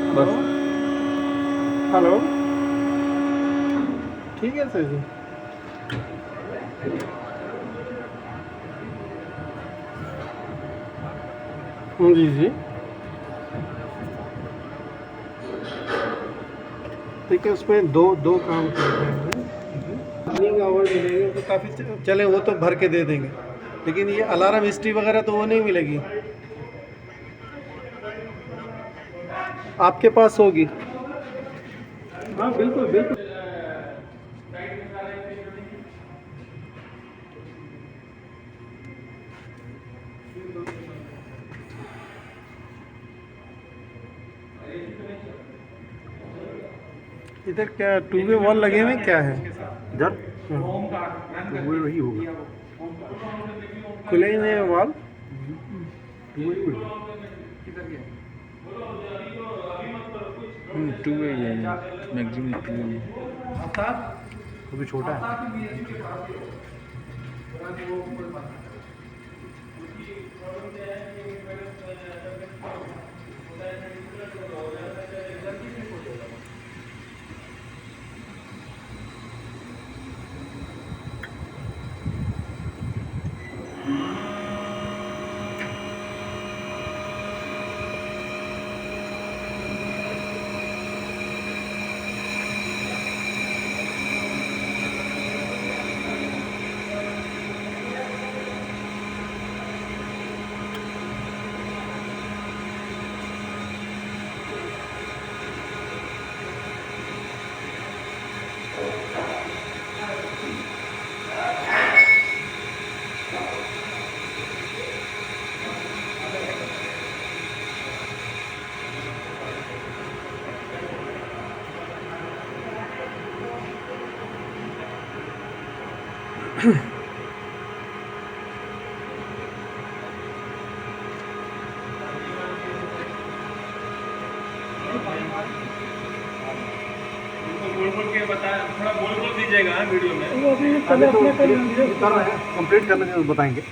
बस। हेलो, ठीक है सर जी। जी जी, ठीक है। उसमें दो दो काम कर देंगे। रनिंग आवर मिलेंगे तो काफ़ी चले, वो तो भर के दे देंगे, लेकिन ये अलार्म हिस्ट्री वगैरह तो वो नहीं मिलेगी, आपके पास होगी। हाँ बिल्कुल बिल्कुल। इधर क्या टू वे वॉल लगे हुए हैं, क्या है इधर हाँ, तो वो वही होगा। खुले हुए हैं वॉल। टू वही होगा। टू वही है, मैक्सिमम टू वही है। वो भी छोटा है। बोल बोल के बता, थोड़ा बोल बोल दीजिएगा वीडियो में। वो अभी पहले अपने कर रहे हैं, कंप्लीट करने के बाद बताएंगे।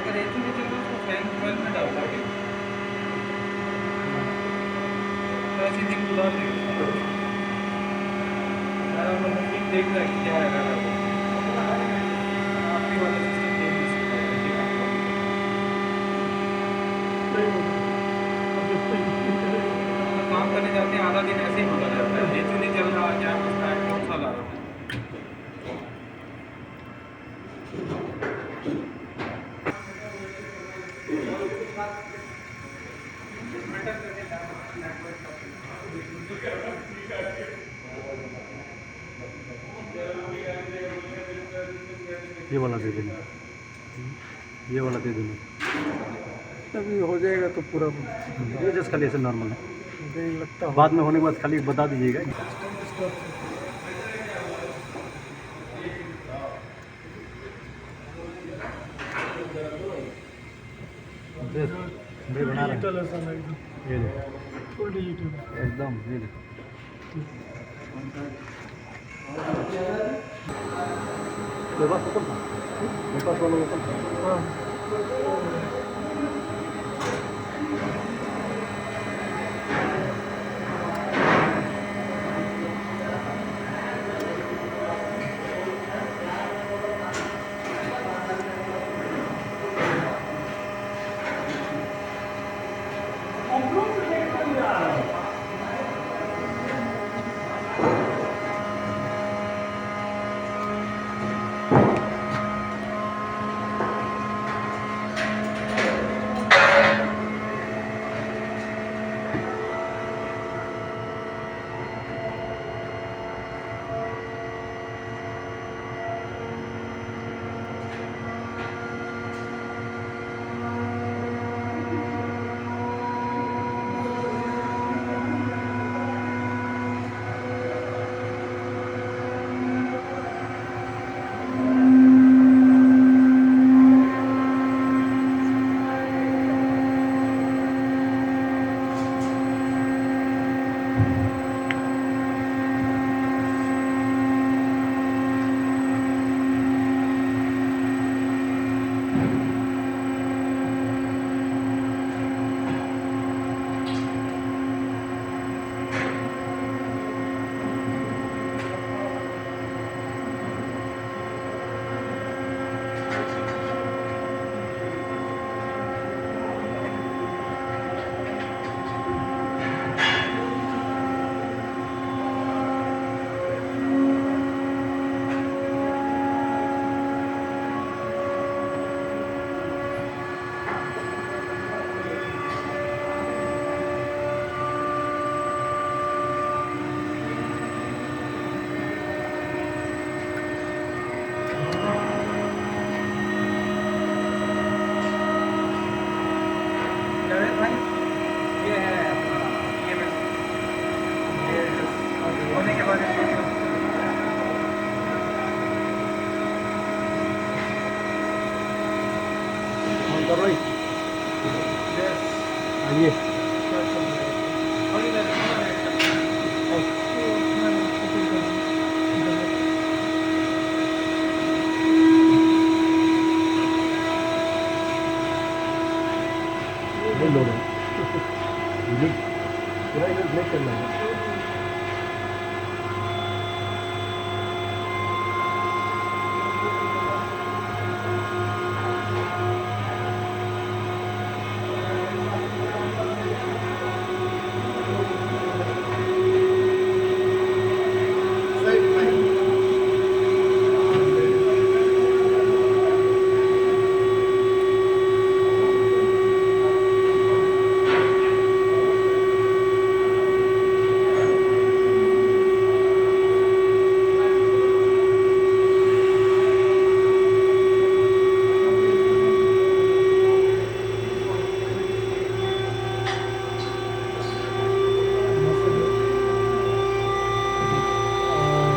अगर एसी नहीं चल रहा उसको फैन मोबाइल में डाल दोगे तो सीधी बुला देगा। मेरा मतलब कि देख रहा है क्या है आपकी वाला सिस्टम चेंज हो सकता है। काम करने जाते हैं आधा दिन ऐसे ही बोला जाता है एसी नहीं चल रहा, क्या मसला है, कौन सा ला रहा है। ये वाला दे देंगे, ये वाला दे देंगे। अभी हो जाएगा तो पूरा ये जस्ट खाली ऐसे नॉर्मल है, देने लगता है। बाद में होने के बाद खाली बता दीजिएगा। मैं बना रहा डिजिटल हूँ, ऐसा लगेगा, ये ले, फुल डिजिटल। एकदम ये ले। मेरे पास ओपन था, मेरे पास वाला ओपन था। हाँ जावेद भाई, ये है अपना ये बस ये होने के बाद इसको ऑन कर भाई, आइए। और इधर ये लोग हैं, पूरा इधर ब्रेक करना है।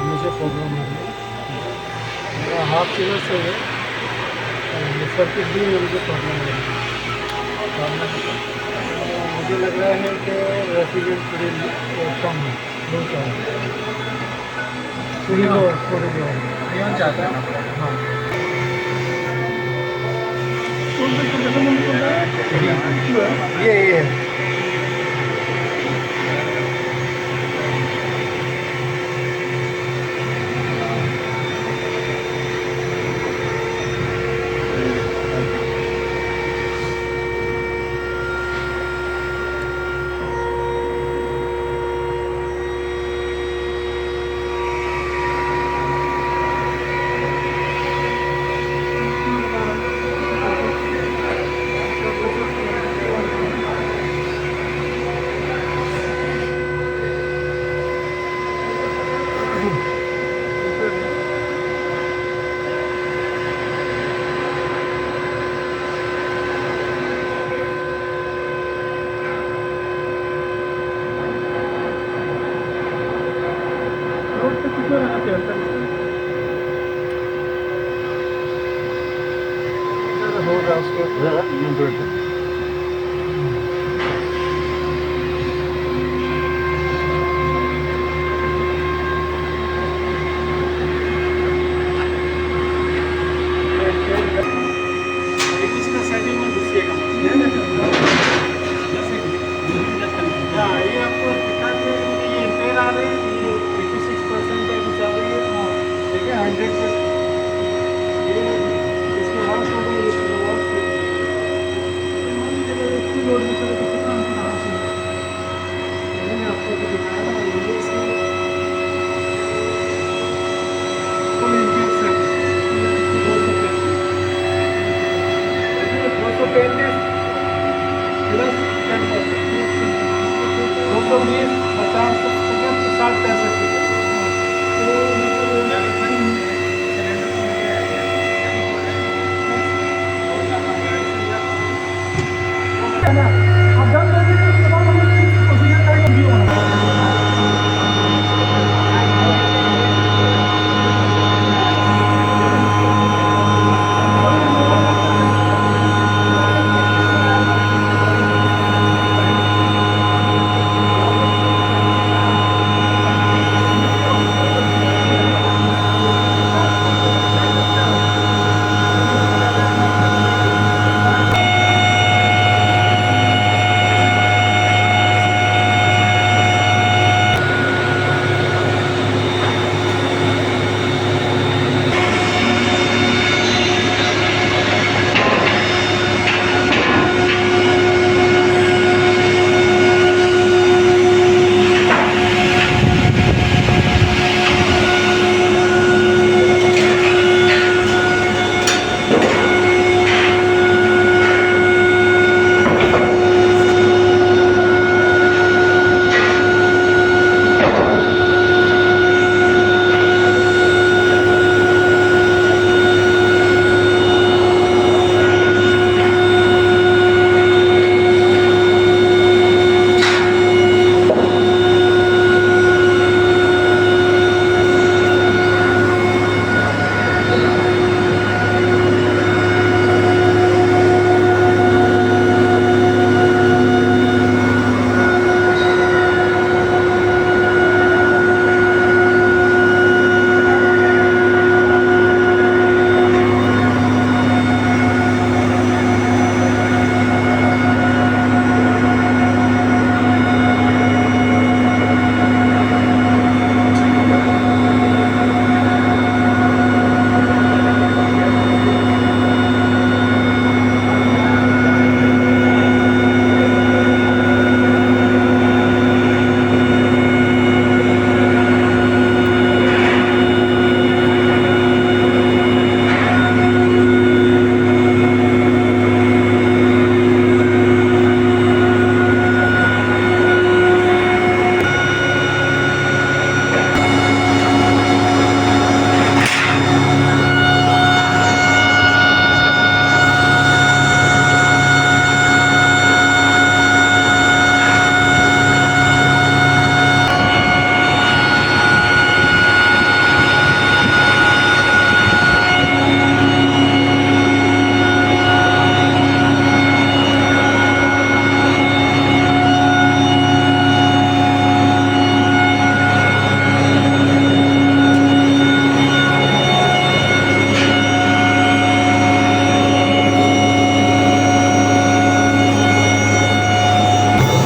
मुझे प्रॉब्लम है, मेरा हाफ किलो से है, सर्किट भी मुझे प्रॉब्लम है। मुझे लग रहा है कि रेसिडेंट थोड़ी कम है, बहुत है, थोड़ी लो चाहता है हाँ। ये है रोड पे कितना रहना चाहिए 48 होगा उसके इसका सेटिंग में घुसिएगा हाँ ये आपको दिखा दिया कि ये एम्पेयर आ रहे हैं ये 86% पे भी चल रही है ठीक है 100% ये इसके बाद हो गई ये किलोवाट मान लीजिए अगर इसकी लोड में चले तो कितना अंतर आना चाहिए मैंने आपको तो दिखाया ना ये इसमें फुल एम्पेयर सेट 235 प्लस 10% 220 50 60 65 है ना आप डन कर दीजिए उसके बाद हम लोग प्रोसीजर करेंगे व्यू होना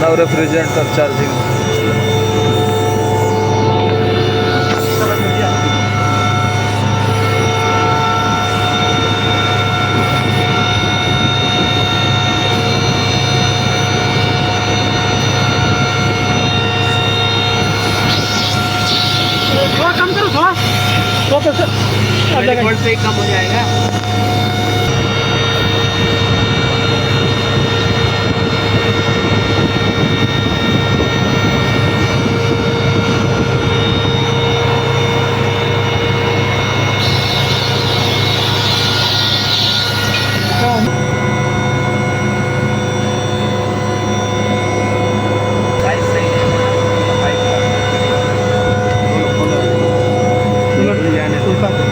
now refrigerant are charging. थोड़ा कम करो थोड़ा 100% वोल्ट से कम हो जाएगा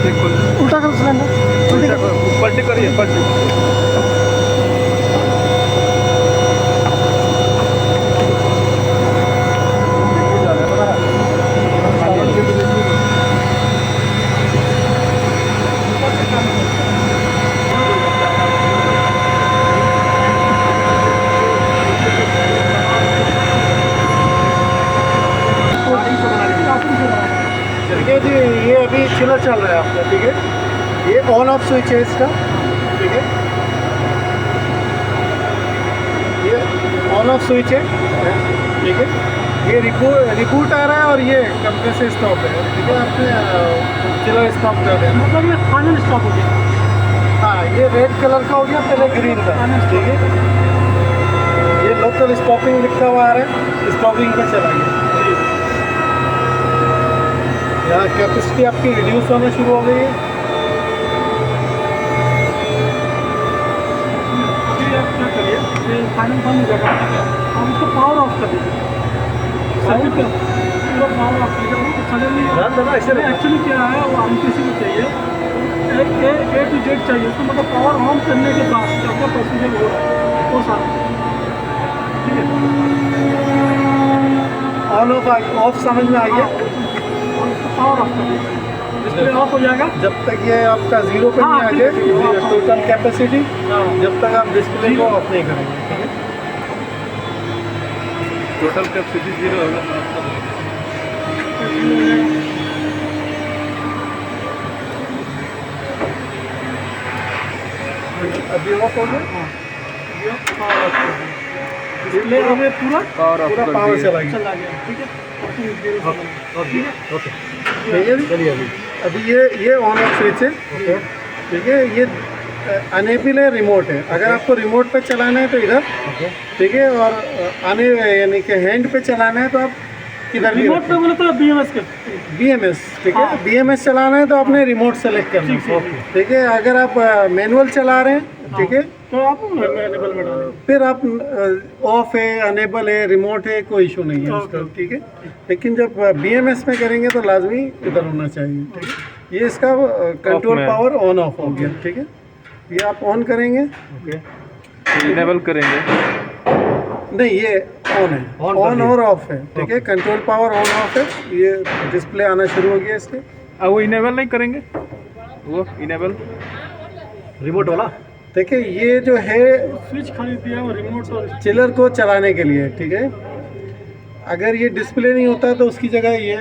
उल्टा कर सिलेंडर, पलटी करिए, पलटी। ठीक है जी, ये अभी चिलर चल रहा है आपका, ठीक है। ये ऑन ऑफ स्विच है इसका, ठीक है। ये ऑन ऑफ स्विच है, ठीक है। ये रिबूट आ रहा है और ये कंप्रेसर स्टॉप है, ठीक है। आपने चिलर स्टॉप कर दिया, मतलब ये फाइनल स्टॉप हो गया। हाँ, ये रेड कलर का हो गया, पहले ग्रीन था, ठीक है। ये लोकल स्टॉपिंग लिखा हुआ आ रहा है, स्टॉपिंग पे चला गया। यहाँ कैपेसिटी आपकी रिड्यूस होना शुरू हो गई है। अभी आप क्या करिए, ये फाइनल बंद हो जाएगा, आप इसको पावर ऑफ कर दीजिए, सर्किट का पूरा पावर ऑफ कर दीजिए। सडनली एक्चुअली क्या है, वो MPC को चाहिए ए टू जेड चाहिए, उसको मतलब पावर ऑन करने के बाद जो आपका प्रोसीजर हो रहा है वो सारा, ठीक है। ऑन ऑफ समझ में आई है। और उसको पावर ऑफ कर दीजिए, डिस्प्ले ऑफ हो जाएगा। जब तक ये आपका जीरो पे नहीं आ जाए टोटल कैपेसिटी, जब तक आप डिस्प्ले को ऑफ नहीं करेंगे, ठीक है। टोटल कैपेसिटी 0 होगा। अभी ऑफ हो गया, डिस्प्ले हमें पूरा पूरा पावर चला गया, चला गया, ठीक है। ठीक है, ओके। चलिए अभी ये ऑन ऑफ स्विच है, ठीक है। ये अनेबल है, रिमोट है। अगर आपको रिमोट पे चलाना है तो इधर, ठीक है। और यानी कि हैंड पे चलाना है तो आप किधर भी रिमोट पे बोले तो BMS के BMS, ठीक है। BMS चलाना है तो आपने रिमोट सेलेक्ट करना है, ठीक है। अगर आप मैनुअल चला रहे हैं, ठीक है, तो आप अवेलेबल में डालें। फिर आप ऑफ है, अनेबल है, रिमोट है, कोई इशू नहीं है उसका, ठीक है। लेकिन जब BMS में करेंगे तो लाजमी इधर होना चाहिए, ठीक है। ये इसका कंट्रोल पावर ऑन ऑफ हो गया, ठीक है। ये आप ऑन करेंगे, इनेबल करेंगे, नहीं ये ऑन है, ऑन और ऑफ है, ठीक है। कंट्रोल पावर ऑन ऑफ है, ये डिस्प्ले आना शुरू हो गया इसके। अब वो इनेबल नहीं करेंगे, वो इनेबल रिमोट वाला देखिए, ये जो है स्विच खरीद दिया और रिमोट और चिलर को चलाने के लिए, ठीक है। अगर ये डिस्प्ले नहीं होता तो उसकी जगह ये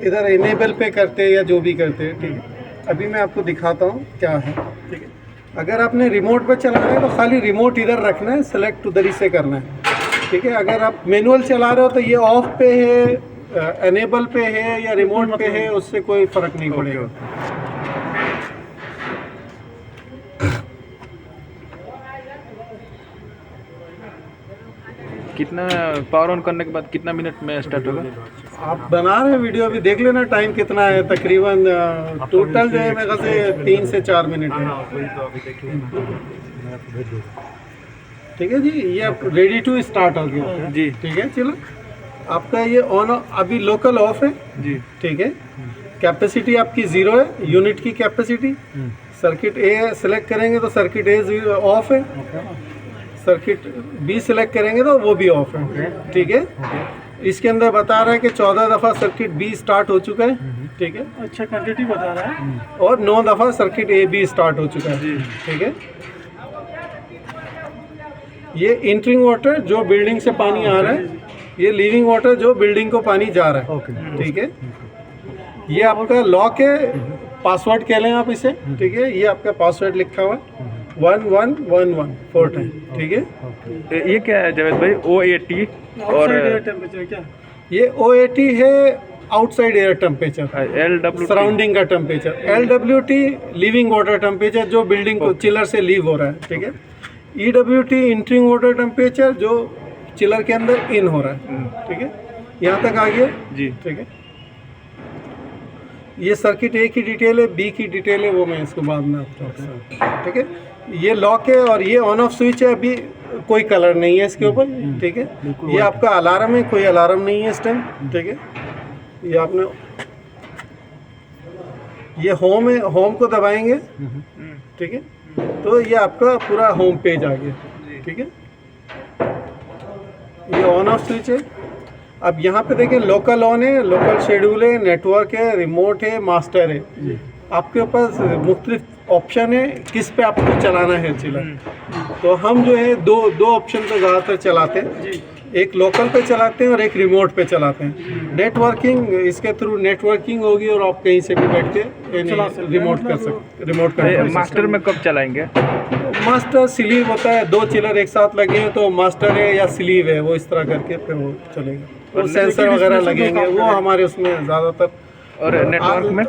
इधर इनेबल पे करते या जो भी करते, ठीक है। अभी मैं आपको दिखाता हूँ क्या है, ठीक है। अगर आपने रिमोट पे चलाना है तो खाली रिमोट इधर रखना है, सेलेक्ट उधर ही से करना है, ठीक है। अगर आप मैनुअल चला रहे हो तो ये ऑफ पे है, एनेबल पे है या रिमोट पे है, उससे कोई फ़र्क नहीं पड़ेगा। कितना पावर ऑन करने के बाद कितना मिनट में स्टार्ट होगा? आप बना रहे हैं वीडियो, अभी देख लेना टाइम कितना है। तकरीबन टोटल जो है मेरे ख्याल से 3 से 4 मिनट है, ठीक है जी। ये आप रेडी टू स्टार्ट हो गया जी, ठीक है। चलो आपका ये ऑन, अभी लोकल ऑफ है जी, ठीक है। कैपेसिटी आपकी 0 है, यूनिट की कैपेसिटी। सर्किट ए सेलेक्ट करेंगे तो सर्किट ए ऑफ है, सर्किट बी सिलेक्ट करेंगे तो वो भी ऑफ है, ठीक है। इसके अंदर बता रहा है कि 14 दफ़ा सर्किट बी स्टार्ट हो चुका है, ठीक है। अच्छा क्वांटिटी बता रहा है, और 9 दफ़ा सर्किट ए बी स्टार्ट हो चुका है, ठीक है। ये इंटरिंग वाटर जो बिल्डिंग से पानी आ रहा है, ये लीविंग वाटर जो बिल्डिंग को पानी जा रहा है, ठीक है। ये आपका लॉक है, पासवर्ड कह लें आप इसे, ठीक है। ये आपका पासवर्ड लिखा हुआ है 1111 4 टाइम, ठीक है। ये क्या है जावेद भाई? OAT और टेम्परेचर क्या? ये OAT है, outside air temperature, LWT surrounding का temperature. LWT leaving water temperature जो बिल्डिंग को चिलर से लीव हो रहा है, ठीक है। EWT इंटरिंग वाटर टेम्परेचर जो चिलर के अंदर इन हो रहा है, ठीक है। यहाँ तक आ गया जी, ठीक है। ये सर्किट ए की डिटेल है, बी की डिटेल है, वो मैं इसको बाद में आपको बताऊंगा, ठीक है। ये लॉक है और ये ऑन ऑफ स्विच है, अभी कोई कलर नहीं है इसके ऊपर, ठीक है। ये आपका अलार्म है, कोई अलार्म नहीं है इस टाइम, ठीक है। ये आपने ये होम है, होम को दबाएंगे, ठीक है, तो ये आपका पूरा होम पेज आ गया, ठीक है। ये ऑन ऑफ स्विच है। अब यहाँ पे देखिए लोकल ऑन है, लोकल शेड्यूल है, नेटवर्क है, रिमोट है, मास्टर है। आपके पास मुख्तलिफ ऑप्शन है किस पे आपको चलाना है चिलर। तो हम जो है दो ऑप्शन तो ज़्यादातर चलाते हैं, एक लोकल पे चलाते हैं और एक रिमोट पे चलाते हैं। नेटवर्किंग, इसके थ्रू नेटवर्किंग होगी और आप कहीं से भी बैठ के रिमोट कर सकते, रिमोट कर। मास्टर में कब चलाएंगे? मास्टर स्लीव होता है, 2 चिलर एक साथ लगे हैं तो मास्टर है या स्लीव है, वो इस तरह करके फिर वो चलेगा। और सेंसर वगैरह लगेंगे वो हमारे उसमें ज़्यादातर। और नेटवर्क में?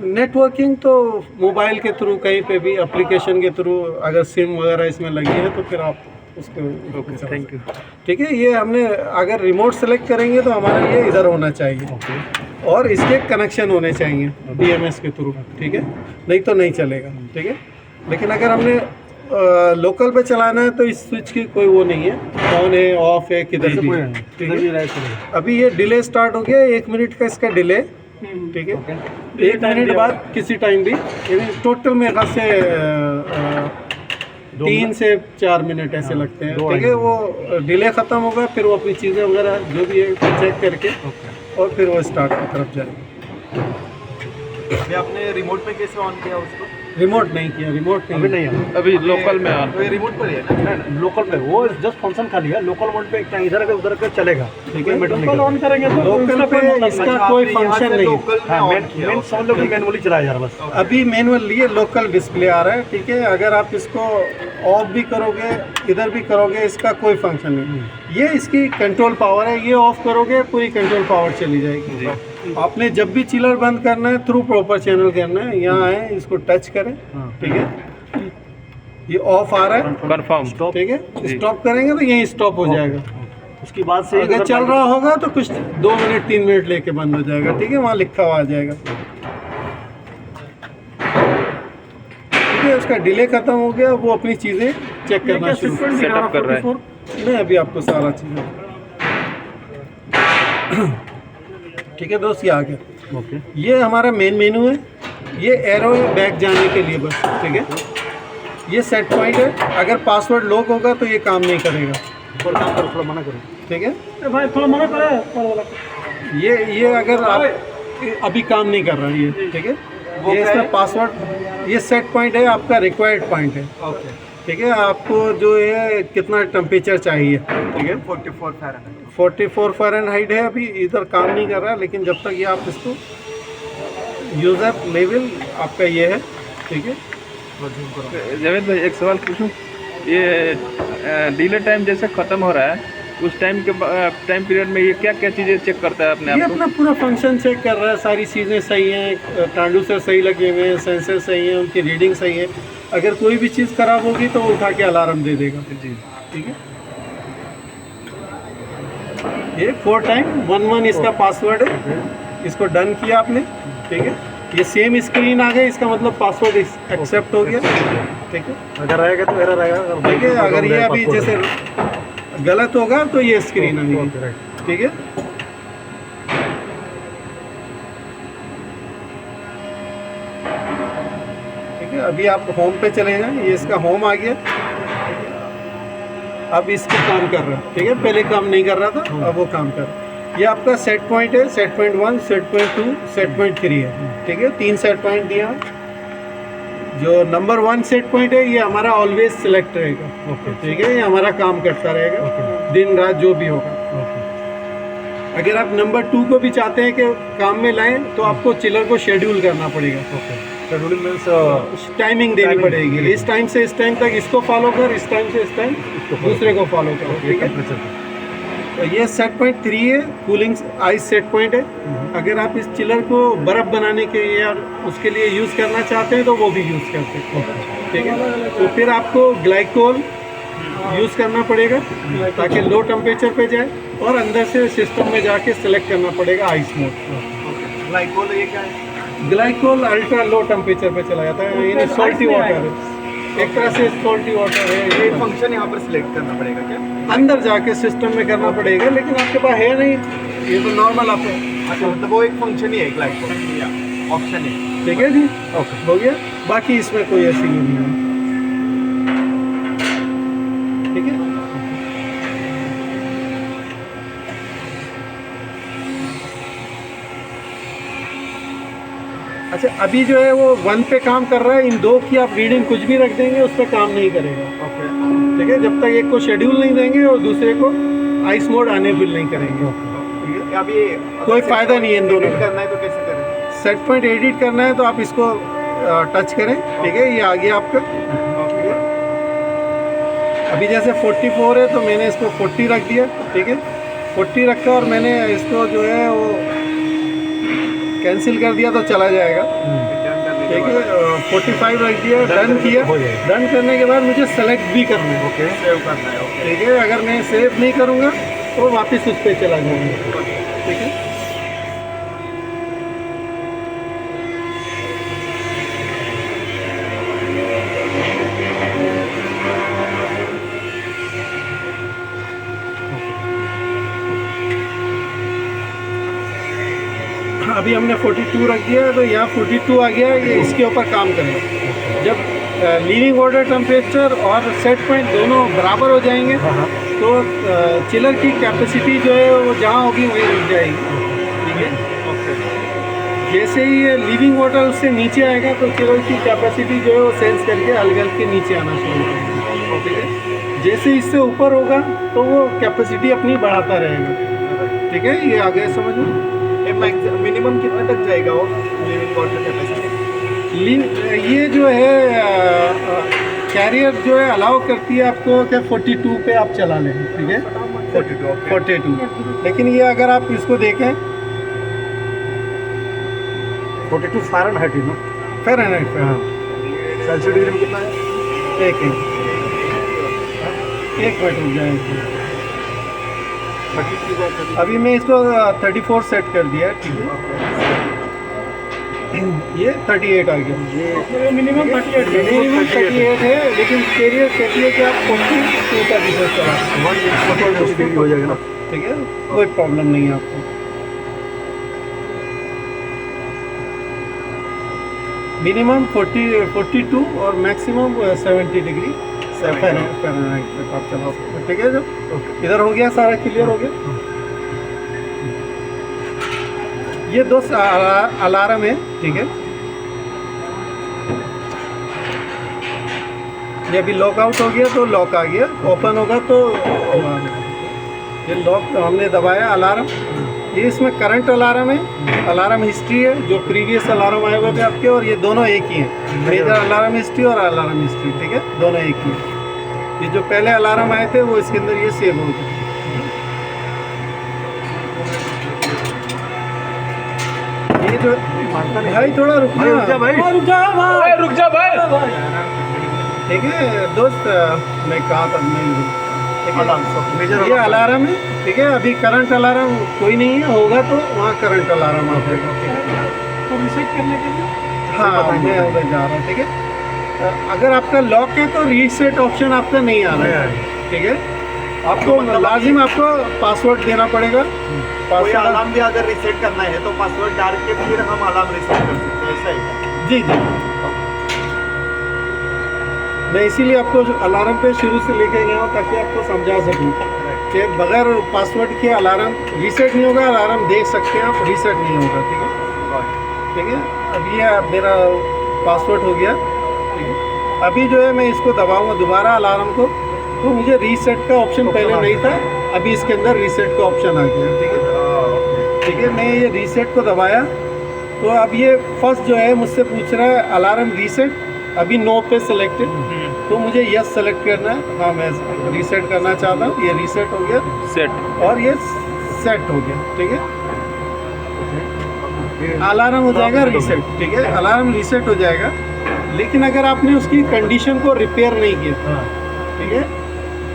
नेटवर्किंग तो मोबाइल के थ्रू कहीं पे भी एप्लीकेशन के थ्रू अगर सिम वगैरह इसमें लगी है तो फिर आप उसको। Okay, thank you. ठीक है, ये हमने अगर रिमोट सेलेक्ट करेंगे तो हमारा ये इधर होना चाहिए और इसके कनेक्शन होने चाहिए BMS के थ्रू, ठीक है, नहीं तो नहीं चलेगा, ठीक है। लेकिन अगर हमने लोकल पे चलाना है तो इस स्विच की कोई वो नहीं है, ऑन है ऑफ है किधर भी, ठीक है। अभी ये डिले स्टार्ट हो गया, 1 मिनट का इसका डिले, ठीक है। 1 मिनट बाद किसी टाइम भी, यानी टोटल मेरे ख्याल से 3 से 4 मिनट ऐसे लगते हैं, ठीक है। वो डिले ख़त्म होगा फिर वो अपनी चीज़ें वगैरह जो भी है चेक करके और फिर वो स्टार्ट की तरफ जाएगा। अभी आपने रिमोट पे कैसे ऑन किया उसको? रिमोट नहीं किया, रिमोट अभी नहीं है, अभी लोकल में ऑन। तो ये रिमोट पर ही है ना? लोकल पे वो जस्ट फंक्शन खाली है। लोकल मोड पे क्या इधर का उधर का चलेगा, ठीक है। लोकल ऑन करेंगे तो लोकल पे इसका कोई फंक्शन नहीं है। लोकल में हाँ, ऑन किया मेन समझ लो कि मैनुअली चलाया जा रहा बस। अभी मैनुअल ये लोकल डिस्प्ले आ रहा है, ठीक है। अगर आप इसको ऑफ भी करोगे इधर भी करोगे इसका कोई फंक्शन नहीं। ये इसकी कंट्रोल पावर है, ये ऑफ करोगे पूरी कंट्रोल पावर चली जाएगी। आपने जब भी चिलर बंद करना है थ्रू प्रॉपर चैनल करना है, यहाँ आए इसको टच करें, ठीक है, ये ऑफ आ रहा है, कंफर्म। ठीक है। स्टॉप करेंगे तो यहीं स्टॉप हो जाएगा। उसके बाद से अगर चल रहा होगा तो कुछ 2 मिनट 3 मिनट लेके बंद हो जाएगा, ठीक है, वहाँ लिखा हुआ आ जाएगा, ठीक है। उसका डिले खत्म हो गया, वो अपनी चीज़ें चेक करना शुरू सेटअप कर रहा है। मैं अभी आपको सारा चीज़, ठीक है दोस्त, ये आ गया। ओके, ये हमारा मेन मेनू है, ये एरो बैक जाने के लिए बस, ठीक है। ये सेट पॉइंट है, अगर पासवर्ड लॉक होगा तो ये काम नहीं करेगा, और काम करो, थोड़ा मना करो, ठीक है। भाई थोड़ा मना करे। ये अगर आप अभी काम नहीं कर रहा है ये, ठीक है। ये इसका पासवर्ड, ये सेट पॉइंट है आपका, रिक्वायर्ड पॉइंट है, ओके, ठीक है। आपको जो है कितना टेम्परेचर चाहिए, ठीक है। 44 फ़ारेनहाइट। 44 फ़ारेनहाइट है, अभी इधर काम नहीं कर रहा, लेकिन जब तक ये आप इसको यूज़र लेवल आपका ये है, ठीक है। जावेद भाई एक सवाल पूछूं, ये डिले टाइम जैसे ख़त्म हो रहा है उस टाइम के टाइम पीरियड में ये क्या क्या चीज़ें चेक करता है अपने ये आप को? अपना पूरा फंक्शन चेक कर रहा है, सारी चीज़ें सही हैं, ट्रांसड्यूसर सही लगे हुए हैं, सेंसर सही है, उनकी रीडिंग सही है। अगर कोई भी चीज़ ख़राब होगी तो वो उठा के अलार्म दे देगा जी, ठीक है। ये 4 टाइम 11 इसका पासवर्ड है, इसको डन किया आपने, ठीक है। ये सेम स्क्रीन आ गई, इसका मतलब पासवर्ड एक्सेप्ट हो गया, ठीक है। अगर रहेगा तो एरर आएगा, ठीक है, अगर ये अभी जैसे गलत होगा तो ये स्क्रीन आएगी, ठीक है। ठीक है, अभी आप होम पे चले जाएं, ये इसका होम आ गया, अब इसको काम कर रहा है, ठीक है। पहले काम नहीं कर रहा था, अब वो काम कर रहा है। ये आपका सेट पॉइंट है, set point 1, set point 2, set point 3 है, ठीक है। 3 सेट पॉइंट दिया। जो नंबर 1 सेट पॉइंट है ये हमारा ऑलवेज सिलेक्ट रहेगा, ठीक है। ये हमारा काम करता रहेगा दिन रात जो भी होगा। अगर आप नंबर 2 को भी चाहते हैं कि काम में लाएं तो आपको चिलर को शेड्यूल करना पड़ेगा, शेड्यूलिंग मीन्स टाइमिंग देनी पड़ेगी। इस टाइम से इस टाइम तक इसको फॉलो कर, इस टाइम से इस टाइम दूसरे को फॉलो करो, ठीक है। तो ये सेट पॉइंट 3 है, कूलिंग आइस सेट पॉइंट है। अगर आप इस चिलर को बर्फ़ बनाने के लिए या उसके लिए यूज़ करना चाहते हैं तो वो भी यूज़ कर सकते हैं, ठीक है। तो फिर आपको ग्लाइकोल यूज़ करना पड़ेगा ताकि लो टेम्परेचर पे जाए, और अंदर से सिस्टम में जाके सेलेक्ट करना पड़ेगा आइस मोड। ग्लाइकोल ये क्या है? ग्लाइकोल अल्ट्रा लो टेम्परेचर पे चला जाता है, यानी सॉल्टी वाटर है, एक तरह से सॉल्टी वाटर है। ये फंक्शन यहाँ पर सिलेक्ट करना पड़ेगा क्या? अंदर जाके सिस्टम में करना पड़ेगा, लेकिन आपके पास है नहीं, ये तो नॉर्मल आपको। अच्छा, मतलब वो एक फंक्शन ही है ग्लाइकोल। ऑप्शन है। ठीक है जी, ओके हो गया। बाकी इसमें कोई ऐसी नहीं है, ठीक है। अच्छा, अभी जो है वो 1 पे काम कर रहा है, इन 2 की आप रीडिंग कुछ भी रख देंगे उस पर काम नहीं करेगा। ओके ठीक है, जब तक एक को शेड्यूल नहीं देंगे और दूसरे को आइस मोड अनेबल नहीं करेंगे। ठीक है, अब ये कोई फायदा नहीं है इन दोनों edit का। करना है तो कैसे करें? सेट पॉइंट एडिट करना है तो आप इसको टच करें। ठीक है, ये आ गया आपका। ठीक है, अभी जैसे 44 है तो मैंने इसको 40 रख दिया। ठीक है, 40 रखा और मैंने इसको जो है वो कैंसिल कर दिया तो चला जाएगा। Return करने के ठीक बाद है, 45 रख दिया, डन किया। हो जाएगा। डन करने के बाद मुझे सेलेक्ट भी करना है। ओके सेव करना है। ओके ठीक है, अगर मैं सेव नहीं करूँगा तो वापस उस पर चला जाऊँगा। ठीक है, अभी हमने 42 रख दिया तो यहाँ 42 आ गया। ये इसके ऊपर काम करेगा। जब लीविंग वाटर टेम्परेचर और सेट पॉइंट दोनों बराबर हो जाएंगे तो चिलर की कैपेसिटी जो है वो जहाँ होगी वहीं रुक जाएगी। ठीक है, जैसे ही ये लीविंग वाटर उससे नीचे आएगा तो चिलर की कैपेसिटी जो है वो सेंस करके हल्के के नीचे आना शुरू करेगा। ठीक है, जैसे इससे ऊपर होगा तो वो कैपेसिटी अपनी बढ़ाता रहेगा। ठीक है, ये आ गया समझ में। मिनिमम कितने तक जाएगा वो लिविंग वाटर कैपेसिटी? ये जो है कैरियर जो है अलाउ करती है आपको क्या 42 पे आप चला लें। ठीक है, 42। लेकिन ये अगर आप इसको देखें 42 फ़ारेनहाइट है ना। फ़ारेनहाइट पे, हाँ, सेल्सियस डिग्री में कितना है? एक मिनट रुक जाए। अभी मैं इसको 34 सेट कर दिया है। ठीक है, ये 38 आ गया। मिनिमम 38 है। मिनिमम 38 है, लेकिन कैरियर कहती है कि आप 42 का रिसर्च करा सकते हैं। 1 डिग्री हो जाएगा ना। ठीक है, कोई प्रॉब्लम नहीं है आपको। मिनिमम 42 और मैक्सिमम 70 डिग्री फ़ारेनहाइट तक आप चला सकते हैं। ठीक है, जो इधर हो गया सारा क्लियर हो गया। ये 2 अलार्म है। ठीक है, ये अभी लॉक आउट हो गया तो लॉक आ गया, ओपन होगा तो ये लॉक हमने दबाया अलार्म। ये इसमें करंट अलार्म है, अलार्म हिस्ट्री है, जो प्रीवियस अलार्म आए हुए थे आपके, और ये दोनों एक ही हैं। मेजर अलार्म हिस्ट्री और अलार्म हिस्ट्री। ठीक है, दोनों एक ही हैं। ये जो पहले अलार्म आए थे वो इसके अंदर ये सेव हो गए। ये जो भाई थोड़ा रुकना, रुक जा भाई। रुक जा भाई। ठीक है दोस्त, मैं कहा था नहीं। ठीक है, ये अलार्म है। ठीक है, अभी करंट अलार्म कोई नहीं है, होगा तो वहाँ करंट अलार्म आ जाएगा। तो रिसेट करने के लिए हाँ, मैं उधर जा रहा हूँ। ठीक है, अगर आपका लॉक है तो रीसेट ऑप्शन आपका नहीं आ रहा है। ठीक है, आपको लाजिम आपको पासवर्ड देना पड़ेगा। कोई पासवर्ड, अलार्म भी अगर रीसेट करना है तो पासवर्ड डाल के फिर हम अलार्म रीसेट कर सकते हैं, ऐसा है? जी जी, मैं इसीलिए आपको अलार्म पे शुरू से लेके गया हूँ ताकि आपको समझा सकूँ कि बगैर पासवर्ड के अलार्म रीसेट नहीं होगा। अलार्म देख सकते हैं आप, रीसेट नहीं होगा। ठीक है, ठीक है, अब ये मेरा पासवर्ड हो गया। ठीक है, अभी जो है मैं इसको दबाऊंगा दोबारा अलार्म को, तो मुझे रीसेट का ऑप्शन पहले नहीं था, अभी इसके अंदर रीसेट का ऑप्शन आ गया। ठीक है, ठीक है, मैं ये रीसेट को दबाया तो अब ये फर्स्ट जो है मुझसे पूछ रहा है अलार्म रीसेट, अभी नो पे सिलेक्टेड, तो मुझे यस सेलेक्ट करना है। हाँ, मैं रीसेट करना चाहता हूँ। ये रीसेट हो गया सेट। और ये सेट हो गया। ठीक है, अलार्म हो जाएगा रीसेट। ठीक है, अलार्म रीसेट हो जाएगा। लेकिन अगर आपने उसकी कंडीशन को रिपेयर नहीं किया, ठीक है,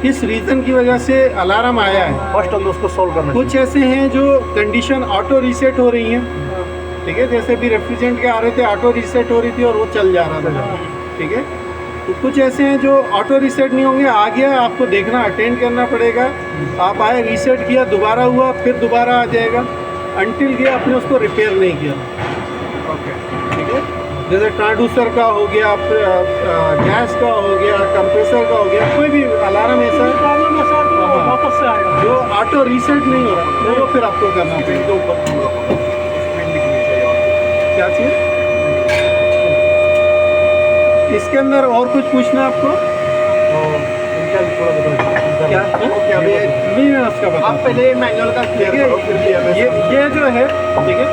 किस रीज़न की वजह से अलार्म आया है, फर्स्ट हम उसको सॉल्व करना कुछ ऐसे हैं जो कंडीशन ऑटो रीसेट हो रही हैं। ठीक है, जैसे भी रेफ्रिजरेंट के आ रहे थे ऑटो रीसेट हो रही थी और वो चल जा रहा था। ठीक है, तो कुछ ऐसे हैं जो ऑटो रीसेट नहीं होंगे, आ गया आपको देखना, अटेंड करना पड़ेगा। आप आए, रीसेट किया, दोबारा हुआ, फिर दोबारा आ जाएगा, अनटिल कि आपने उसको रिपेयर नहीं किया। ओके, जैसे ट्रांसड्यूसर का हो गया, गैस का हो गया, कंप्रेसर का हो गया, कोई भी अलार्म ऐसा है प्रॉब्लम ऐसा है तो हाँ। वापस से आएगा। जो ऑटो रीसेट नहीं हो रहा, वो फिर आपको करना पड़ेगा। क्या चाहिए इसके अंदर और कुछ पूछना है आपको? क्या नहीं, मैं उसका बता। आप पहले मैनुअल का क्लियर करो, फिर ये जो है, ठीक है,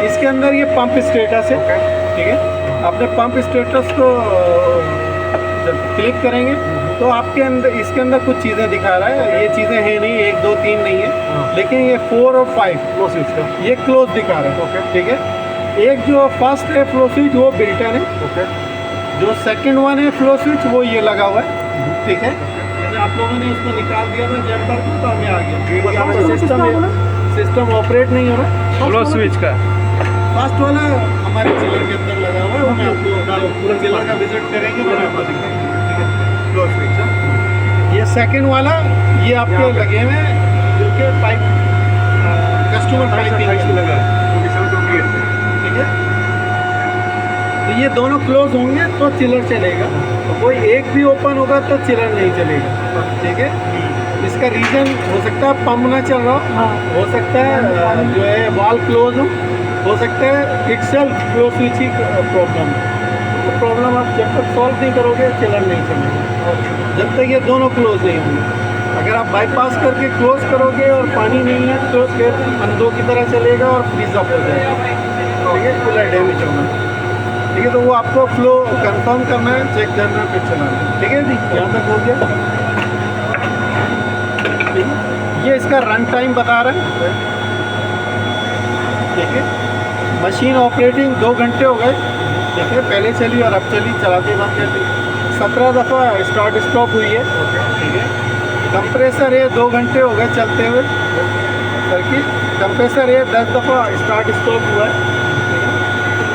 इसके अंदर ये पंप स्टेटस है, ठीक है। आपने पंप स्टेटस को जब क्लिक करेंगे तो आपके अंदर इसके अंदर कुछ चीज़ें दिखा रहा है। ये चीज़ें हैं नहीं, 1 2 3 नहीं है, लेकिन ये 4 और 5 फ्लो स्विच का ये क्लोज दिखा रहा है, ठीक है। एक जो फर्स्ट है फ्लो स्विच वो बिल्टन है, जो सेकंड वन है फ्लो स्विच वो ये लगा हुआ है, ठीक है। जैसे आप लोगों ने उसको निकाल दिया था जम्पर को, तो हमें आ गया सिस्टम ऑपरेट नहीं हो रहा। फ्लो स्विच का फर्स्ट वाला हमारे चिलर के अंदर लगा हुआ है, वो मैं आपको पूरा चिलर का विजिट करेंगे तो मैं आपको दिखाऊंगा, ठीक है। क्लोज स्विच ये सेकंड वाला, ये आपके लगे हुए हैं जो कि पाइप कस्टमर पाइपिंग लगा है, ठीक है। तो ये दोनों क्लोज होंगे तो चिलर चलेगा, तो कोई एक भी ओपन होगा तो चिलर नहीं चलेगा, ठीक है। इसका रीज़न हो सकता है पंप ना चल रहा हो सकता है जो है वॉल क्लोज हो सकता है इटसेल्फ फ्लो स्विच ही प्रॉब्लम है। तो प्रॉब्लम आप जब तक सॉल्व नहीं करोगे चिलर नहीं चलेगा, जब तक ये दोनों क्लोज नहीं होंगे। अगर आप बाईपास करके क्लोज करोगे और पानी नहीं है तो फिर अंधों की तरह चलेगा और फ्रीज अप हो जाएगा, ठीक है, कूलर डैमेज होगा, ठीक है। तो वो आपको फ्लो कंफर्म करना है, चेक करना है, फिर चलाना है, ठीक है जी। यहाँ तक हो गया, ठीक है। ये इसका रन टाइम बता रहा है, ठीक है। मशीन ऑपरेटिंग 2 घंटे हो गए, ठीक है, पहले चली और अब चली, चलाते वक्त चली 17 दफ़ा स्टार्ट स्टॉप हुई है, ठीक है। कंप्रेसर है 2 घंटे हो गए चलते हुए सर्किट, कंप्रेसर है 10 दफ़ा स्टार्ट स्टॉप हुआ है,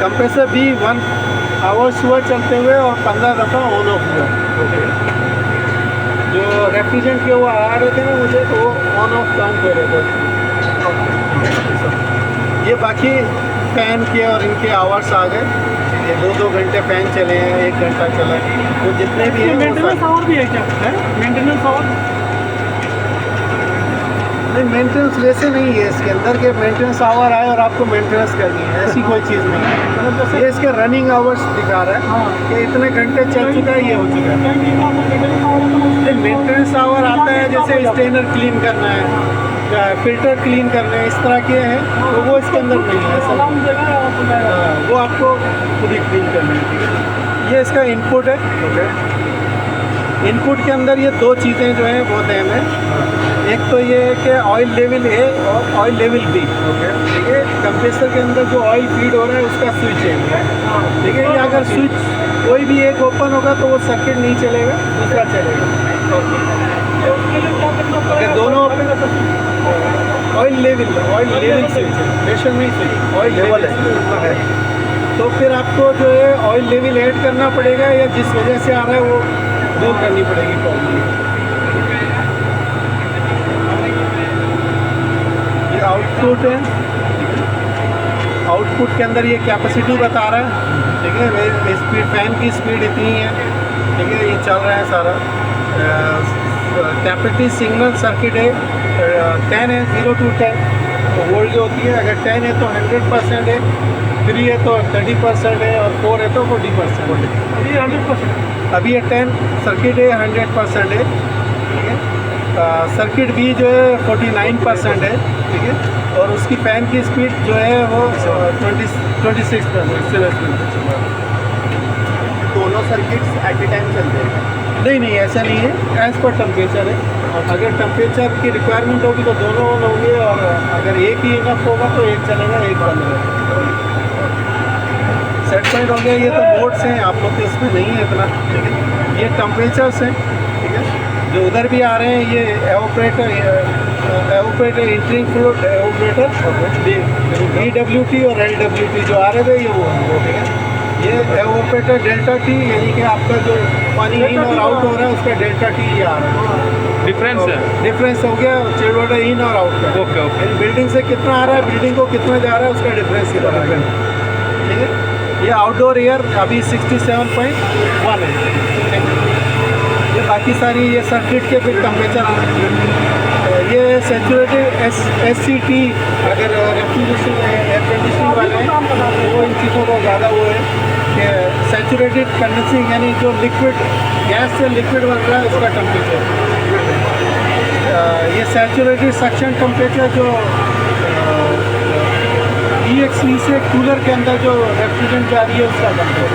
कंप्रेसर भी 1 आवर्स हुआ चलते हुए और 15 दफ़ा ऑन ऑफ हुआ, जो रेफ्रिजरेंट के वो आ रहे थे ना मुझे, तो वो ऑन ऑफ काउंट हो रहे थे। ये बाकी फ़ैन के और इनके आवर्स आ गए, ये 2-2 घंटे फ़ैन चले हैं, 1 घंटा चला है, तो जितने भी हैं वो मेंटेनेंस आवर भी है क्या है? मेंटेनेंस आवर नहीं, मेंटेनेंस वैसे नहीं है इसके अंदर के मेंटेनेंस आवर आए और आपको मेंटेनेंस करनी है, ऐसी कोई चीज़ नहीं है। ये इसके रनिंग आवर्स दिखा रहा है हाँ। कि इतने घंटे चल चुका है, ये हो चुका है। मेंटेनेंस आवर आता है जैसे स्टेनर क्लीन करना है, फिल्टर क्लीन करना है, इस तरह के हैं, तो वो इसके अंदर नहीं है, ऐसा नहीं। हाँ, वो आपको खुद ही क्लीन करना है, ठीक है। ये इसका इनपुट है, इनपुट के अंदर ये 2 चीज़ें जो हैं बहुत अहम है। एक तो ये है कि ऑयल लेवल ए और ऑयल लेवल बी, ठीक है। कंप्रेसर के अंदर जो ऑयल फीड हो रहा है उसका स्विच है, ठीक है। ये अगर स्विच कोई भी एक ओपन होगा तो वो सर्किट नहीं चलेगा, दूसरा चलेगा। अगर दोनों ऑयल लेवल स्विच है, प्रेशर नहीं स्विच, ऑयल लेवल है, तो फिर आपको जो है ऑयल लेवल ऐड करना पड़ेगा, या जिस वजह से आ रहा है वो दूर करनी पड़ेगी प्रॉब्लम। ये आउटपुट है, आउटपुट के अंदर ये कैपेसिटी बता रहा है, ठीक है। स्पीड फैन की स्पीड इतनी है, ठीक है, ये चल रहा है सारा। कैपेसिटी सिग्नल सर्किट है 10 है, 0 to 10 तो वोल्ट जो होती है, अगर 10 है तो 100% है, 3 है तो 30% है, और 4 है तो 40% है। अभी 100%। अभी ये 10 सर्किट है 100% है, ठीक है। सर्किट भी जो है 49% है, ठीक है। और उसकी फ़ैन की स्पीड जो है वो 26%। दोनों सर्किट्स एट ए टाइम चलते हैं? नहीं, ऐसा नहीं है, एज़ पर टेम्परेचर है। अगर टेम्परेचर की रिक्वायरमेंट होगी तो दोनों ऑन होंगे, और अगर एक ही इनफ होगा तो एक चलेगा, एक बंद रहेगा। सेट पॉइंट हो गया। ये तो मोड्स हैं, आप लोग के इसमें नहीं है इतना, ठीक है। ये टेम्परेचर्स हैं, ठीक है, जो उधर भी आ रहे हैं। ये evaporator entering fluid evaporator EWT और LWT जो आ रहे थे, ये वो, ठीक है। ये एवोपरेटर डेल्टा T, यानी कि आपका जो पानी इन और आउट हो रहा है उसका डेल्टा T ये आ रहा है। डिफरेंस है, डिफरेंस हो गया चिल्ड वाटर इन और आउट का। ओके। बिल्डिंग से कितना आ रहा है, बिल्डिंग को कितना जा रहा है, उसका डिफरेंस ही बता रहा है, ठीक है। ये ये आउटडोर एयर अभी 67.1 है। ये बाकी सारी ये सर्किट के फिर टेम्परेचर ये सैचुरेटेड SCT अगर रेफ्रिजरेशन एयर कंडीशनिंग वाले हैं वो इन चीज़ों को ज़्यादा वो है कि सैचुरेटेड कंडेंसिंग यानी जो लिक्विड गैस से लिक्विड बन रहा है उसका टेम्परेचर। ये सैचुरेटेड सक्शन टेम्परेचर जो EXV से कूलर के अंदर जो रेफ्रिजरेंट जा रही है उसका टेम्परेचर।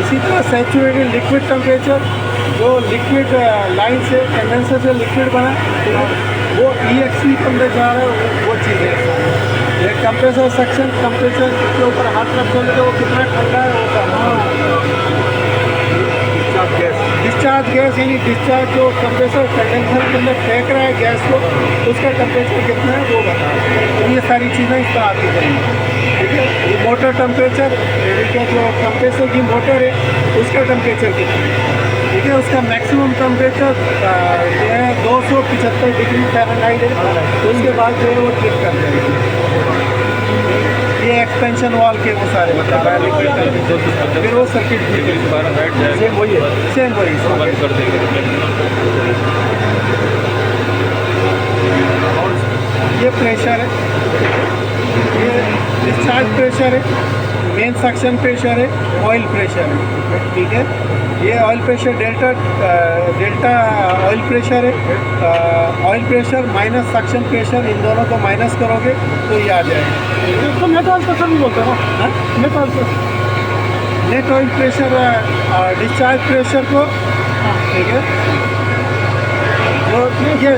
इसी तरह सैचुरेटेड लिक्विड टेम्परेचर जो लिक्विड लाइन से कंडेंसर से लिक्विड बना वो EXV के अंदर जा रहा है वो चीज़ है। ये कंप्रेसर सक्शन टेम्परेचर के ऊपर हाथ रखोगे तो वो कितना ठंडा है वो डिस्चार्ज गैस यानी डिस्चार्ज जो कंप्रेसर कंडेंसर के अंदर फेंक रहा है गैस को उसका टेम्परेचर कितना है वो बता रहा है। तो ये सारी चीज़ें इस पर आती जाएंगी, ठीक है। ये मोटर टेम्परेचर ठीक है, जो कंप्रेसर की मोटर है उसका टेम्परेचर कितना है, ठीक है। उसका मैक्सिमम टेम्परेचर जो है 275 डिग्री फ़ारेनहाइट है। तो उसके बाद जो है वो ट्रिप कर देंगे। ये एक्सपेंशन वॉल के वो सारे बता रहा है। फिर वो सर्किट सेम वही है, सेम वही बंद कर देंगे। ये प्रेशर है, ये डिस्चार्ज प्रेशर है, मेन सक्शन प्रेशर है, ऑयल प्रेशर है, ठीक है। ये oil pressure delta oil pressure है। Oil pressure minus suction pressure इन दोनों को माइनस करोगे तो ये आ जाएगा। इसको नेट ऑयल प्रेशर भी बोलते हैं ना, net oil pressure. Net oil pressure discharge pressure को, ठीक है। ये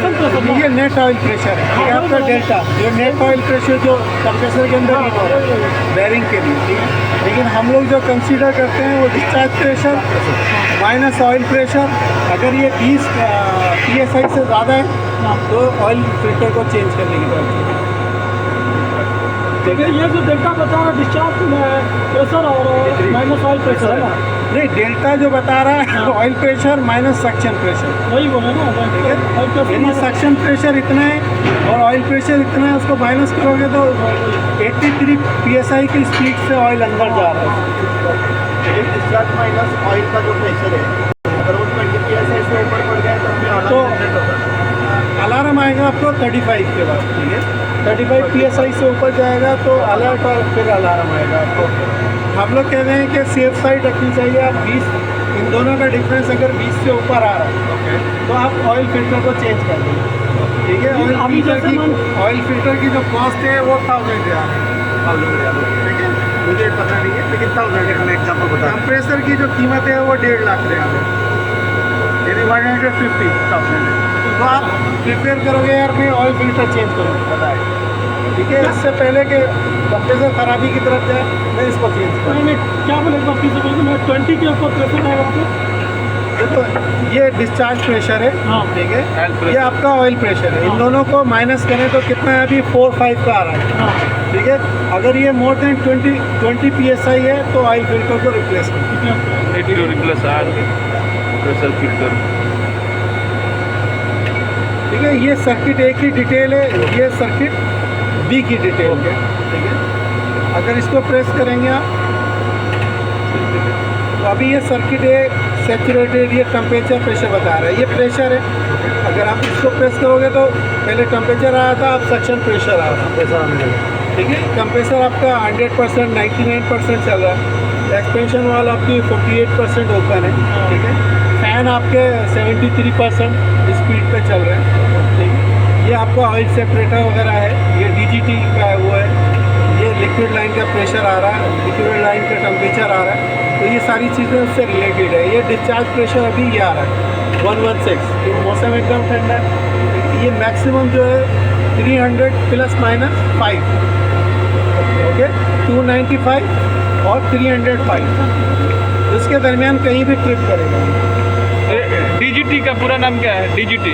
नेट ऑयल प्रेशर है, ये आपका डेल्टा। ये नेट ऑयल प्रेशर जो कंप्रेसर के अंदर नहीं हो रहा है बेयरिंग के लिए, ठीक है। लेकिन हम लोग जो कंसीडर करते हैं वो discharge pressure minus oil pressure. अगर ये 20 PSI से ज़्यादा है तो ऑयल फिल्टर को चेंज करने की जरूरत है। ठीक है, ये जो डेल्टा बता रहा है डिस्चार्ज प्रेशर और माइनस ऑयल प्रेशर है ना, नहीं, डेल्टा जो बता रहा है oil pressure minus suction pressure, वही बोले ना, ठीक है। ऑयल प्रेशर यानी सक्शन प्रेशर इतना है और ऑयल प्रेशर इतना है, उसको माइनस करोगे तो 83 PSI की स्पीड से ऑयल अंदर जा रहा है। डिस्चार्ज माइनस ऑयल का जो प्रेशर है अगर वो 20 PSI से ऊपर बढ़ जाए तो अलार्म आएगा आपको 35 के बाद, ठीक है। 35 PSI से ऊपर जाएगा तो अलर्ट और फिर अलार्म आएगा आपको। हम लोग कहते हैं कि सेफ साइड रखनी चाहिए। आप 20 इन दोनों का डिफरेंस अगर 20 से ऊपर आ रहा है तो आप ऑयल फिल्टर को चेंज कर देंगे, ठीक है। ऑयल फिल्टर की जो कॉस्ट है वो 1000 रियाल है, ठीक है। मुझे पता नहीं है लेकिन 1000 का मैं एग्जाम्पल बता। कंप्रेसर की जो कीमत है वो 1.5 लाख रियाल है, यानी 150,000 है। तो आप प्रिपेयर करोगे यार मैं ऑयल फिल्टर चेंज करूँगा, बताए, ठीक है। इससे पहले कि कंप्रेसर खराबी की तरफ जाए मैं इसको चेंज करूँ। नहीं क्या बोले एक बार फिर से बोलिए। मैं 20 के ऊपर प्रेशर आएगा आपको। देखो ये डिस्चार्ज प्रेशर है, हाँ। ठीक है। Oil pressure. ये आपका ऑयल प्रेशर है। इन दोनों को माइनस करें तो कितना है अभी 4-5 का आ रहा है, हाँ, ठीक है। अगर ये मोर देन 20 PSI है तो ऑयल फिल्टर को रिप्लेस करें। Need to replace all pressure filter. ठीक है। ये सर्किट ए की डिटेल है, ये सर्किट बी की डिटेल है, ठीक है। अगर इसको प्रेस करेंगे आप तो अभी ये सर्किट ए सैचुरेटेड ये टेम्परेचर प्रेशर बता रहा है, ये प्रेशर है। अगर आप इसको प्रेस करोगे तो पहले टेम्परेचर आया था, अब सक्शन प्रेशर आ रहा है, ठीक है। कंप्रेसर आपका 100% 99% चल रहा है। एक्सपेंशन वाल आपकी 48% ओपन है, ठीक है। फैन आपके 73% स्पीड पे चल रहे हैं, ठीक है। ये आपका ऑयल सेपरेटर वगैरह है, ये DGT का है वो है। ये लिक्विड लाइन का प्रेशर आ रहा है, लिक्विड लाइन का टेम्परेचर आ रहा है। तो ये सारी चीज़ें उससे रिलेटेड है। ये डिस्चार्ज प्रेशर अभी ये आ रहा है 116। ये मौसम एकदम ठंडा है। ये मैक्सिमम जो है 300 ±5, ओके, 295 और 305 इसके दरमियान कहीं भी ट्रिप करेगा। DGT का पूरा नाम क्या है? DGT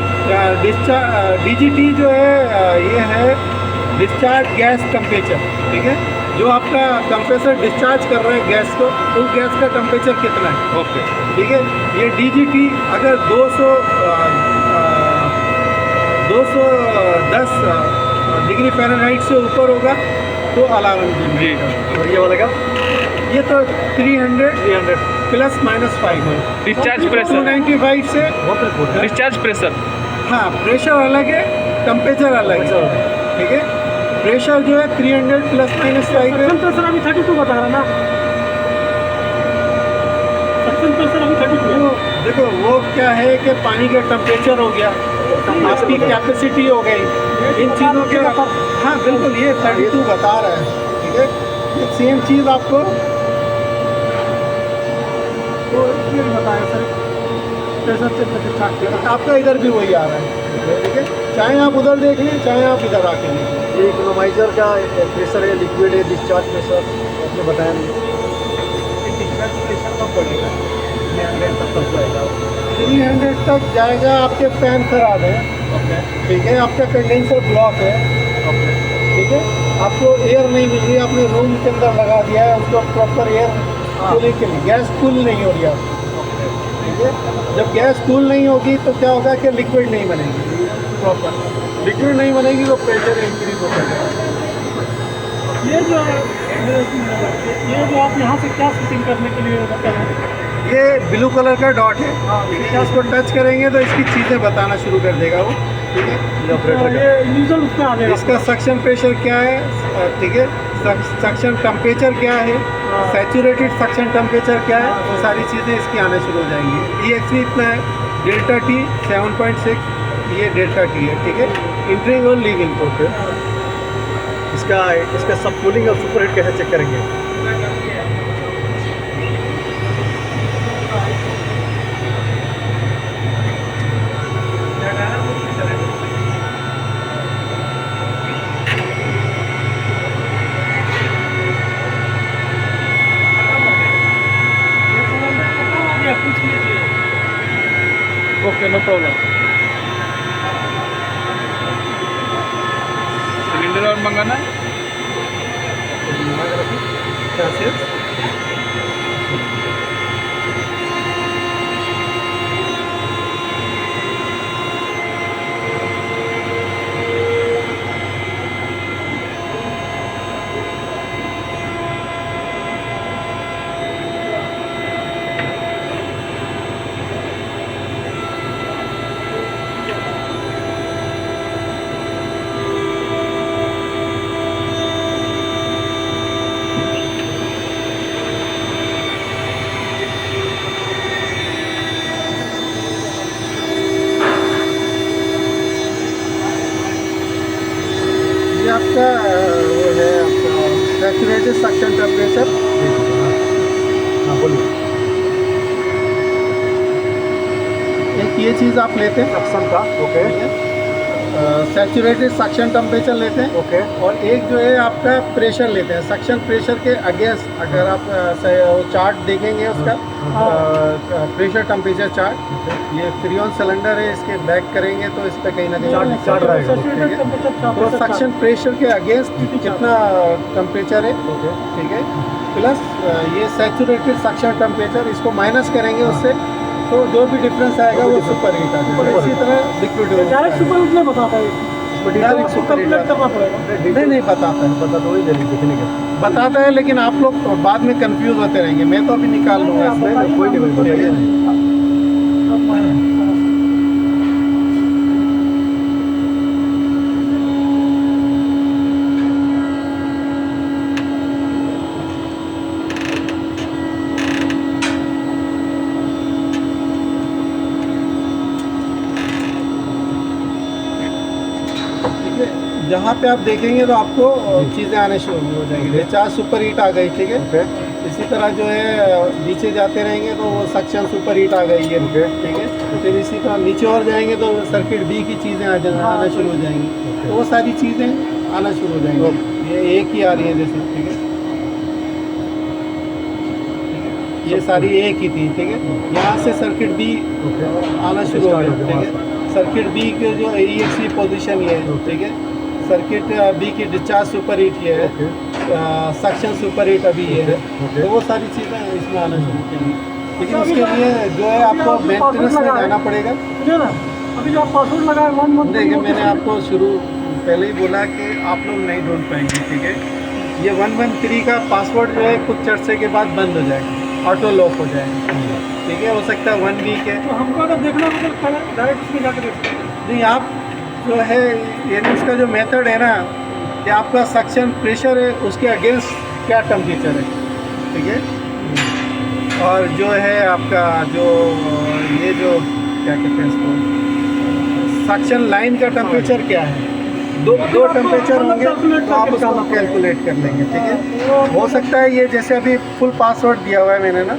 DGT जो है ये है डिस्चार्ज गैस टेम्परेचर, ठीक है। जो आपका कंप्रेसर डिस्चार्ज कर रहा है गैस को, उस गैस का टेम्परेचर कितना है, ओके, ठीक है। ये DGT अगर 210 डिग्री फ़ारेनहाइट से ऊपर होगा तो अलार्म जी। और ये वाला क्या ये तो 300 प्लस माइनस 5 है। डिस्चार्ज प्रेशर, 295 से डिस्चार्ज प्रेशर। हाँ, प्रेशर अलग है, टेम्परेचर अलग है, ठीक है। प्रेशर जो है 300 प्लस माइनस 5 है। सक्शन प्रेशर अभी 32 बता रहा ना, सक्शन प्रेशर अभी 32 है। वो देखो वो क्या है कि पानी का टेम्परेचर हो गया, आपकी कैपेसिटी हो गई, इन चीज़ों के। हाँ बिल्कुल, ये 32 बता रहा है, ठीक है। ये सेम चीज़ आपको तो इसलिए बताया सर, प्रेशर चेक करके स्टार्ट किया। आपका इधर भी वही आ रहा है, ठीक है। चाहे आप उधर देख लें, चाहे आप इधर आके देख लें। ये इकोनोमाइजर का प्रेशर है, लिक्विड है, डिस्चार्ज प्रेशर आपने बताया नहीं। डिस्चार्ज प्रेशर कब पड़ेगा? 300 तक पहुँच जाएगा, 300 तक जाएगा। आपके फैन खराब है, ठीक है, आपका कंडेंसर ब्लॉक है, ठीक है, आपको एयर नहीं मिल रही, आपने रूम के अंदर लगा दिया है, उसको प्रॉपर एयर कूलिंग के लिए गैस कूल नहीं हो रही है, ठीक है। जब गैस कूल नहीं होगी तो क्या होगा कि लिक्विड नहीं बनेगी प्रॉपर, लिक्विड नहीं बनेगी तो प्रेशर इंक्रीज होता है। ये जो है, ये जो आप यहाँ से क्या फिटिंग करने के लिए मतलब है, ये ब्लू कलर का डॉट है, ठीक है। इसको टच करेंगे तो इसकी चीज़ें बताना शुरू कर देगा वो, ठीक है। ये यूजल उसमें आ जाएगा। इसका सक्शन प्रेशर क्या है, ठीक है, सक्शन टेम्परेचर क्या है, सैचुरेटेड सक्शन टेम्परेचर क्या है, वो सारी चीज़ें इसकी आना शुरू हो जाएंगी। EXV इतना है, डेल्टा T 7.6, ये डेल्टा T है, ठीक है। इंटरिंग और लीविंग को इसका सब कूलिंग और सुपर हीट कैसे चेक करेंगे? Okay, no problem. सिलेंडर और मंगाना है। ये आपका वो है आपका सैचुरेटेड सक्शन टेम्परेचर। हाँ बोलिए। एक ये चीज़ आप लेते हैं सक्शन का, ओके सैचुरेटेड सक्शन टेम्परेचर लेते हैं, ओके। और एक जो है आपका प्रेशर लेते हैं, सक्शन प्रेशर के अगेंस्ट। अगर आप चार्ट देखेंगे उसका प्रेशर टेम्परेचर चार्ट, ये फ्रीऑन सिलेंडर है, इसके बैक करेंगे तो इस पर कहीं ना कहीं चार्ट रहेगा, सैचुरेटेड टेम्परेचर तो सक्शन प्रेशर के अगेंस्ट कितना टेम्परेचर है, ओके। ठीक है, प्लस ये सैचुरेटेड सक्शन टेम्परेचर, इसको माइनस करेंगे उससे, तो जो भी डिफरेंस आएगा वो सुपर हीट आ जाएगा। इसी तरह लिक्विड डायरेक्ट सुपर हीट नहीं बताता है, डायरेक्ट सुपर हीट कैलकुलेट करना पड़ेगा। नहीं बताता है, पता तो वही दे दिखने का बताता है, लेकिन आप लोग बाद में कंफ्यूज होते रहेंगे। मैं तो अभी निकाल लूँगा इसमें, कोई नहीं बताइए। जहाँ पे आप देखेंगे तो आपको चीज़ें आने शुरू हो जाएंगी। डिस्चार्ज सुपर हीट आ गई, ठीक है। ओके। इसी तरह जो है नीचे जाते रहेंगे तो वो सक्शन सुपर हीट आ गई है, ठीक है। फिर इसी तरह नीचे और जाएंगे तो सर्किट बी की चीज़ें आना शुरू हो जाएंगी, तो वो सारी चीज़ें आना शुरू हो जाएंगी। ये एक ही आ रही है जैसे, ठीक है, ये सारी एक ही थी, ठीक है। यहाँ से सर्किट बी आना शुरू हो गया, ठीक है। सर्किट बी के जो EXV पोजीशन ये है, ठीक है। सर्किट बी की डिस्चार्ज सुपर हीट ये है, सक्शन सुपर हीट अभी ये है, तो वो सारी चीज़ें इसमें आना शुरू करेंगी। लेकिन उसके लिए जो है आपको मेंटेनेंस में जाना पड़ेगा। सुनिए ना, अभी जो आप पासवर्ड लगाए 1 मंथ, देखिए मैंने आपको शुरू पहले ही बोला कि आप लोग नहीं ढूंढ पाएंगे, ठीक है। ये 113 का पासवर्ड जो है कुछ अरसे के बाद बंद हो जाएगा, ऑटो लॉक हो जाएगा। ठीक है, हो सकता है 1 वीक है। तो हमको अगर देखना हो तो डायरेक्ट उसमें जाकर देख सकते हैं। नहीं, आप जो है यानी उसका जो मेथड है ना कि आपका सक्शन प्रेशर है उसके अगेंस्ट क्या टेम्परेचर है। ठीक है, और जो है आपका जो ये जो क्या कहते हैं इसको, सक्शन लाइन का टेम्परेचर क्या है, दो टेम्परेचर होंगे तो आप उसको कैलकुलेट कर लेंगे। ठीक है, हो सकता है ये जैसे अभी फुल पासवर्ड दिया हुआ है मैंने ना,